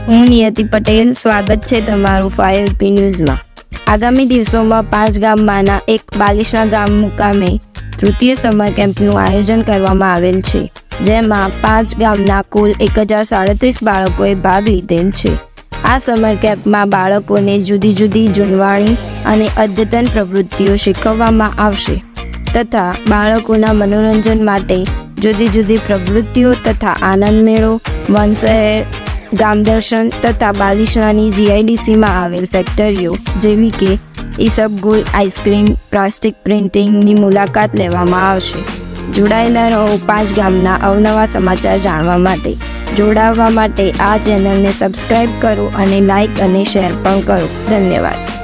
હું નિયતિ પટેલ, સ્વાગત છે તમારું 5LP ન્યૂઝમાં। આગામી દિવસોમાં 5 ગામમાંના એક બાલિશના ગામ મુકામે તૃતીય સમર કેમ્પનું આયોજન કરવામાં આવેલ છે, જેમાં 5 ગામના કુલ 1037 બાળકોએ ભાગ લીધેલ છે। આ સમર કેમ્પમાં બાળકોને જુદી જુદી જૂનવાણી અને અદ્યતન પ્રવૃત્તિઓ શીખવવામાં આવશે તથા બાળકોના મનોરંજન માટે જુદી જુદી પ્રવૃત્તિઓ તથા આનંદ મેળો, વન શહેર, ગામ દર્શન તથા બાલિશનાની GIDCમાં આવેલ ફેક્ટરીઓ જેવી કે ઈસબગુલ આઈસ્ક્રીમ, પ્લાસ્ટિક પ્રિન્ટિંગની મુલાકાત લેવામાં આવશે। જોડાયેલા રહો 5 ગામના અવનવા સમાચાર જાણવા માટે। જોડાવા માટે આ ચેનલને સબસ્ક્રાઈબ કરો અને લાઈક અને શેર પણ કરો। ધન્યવાદ।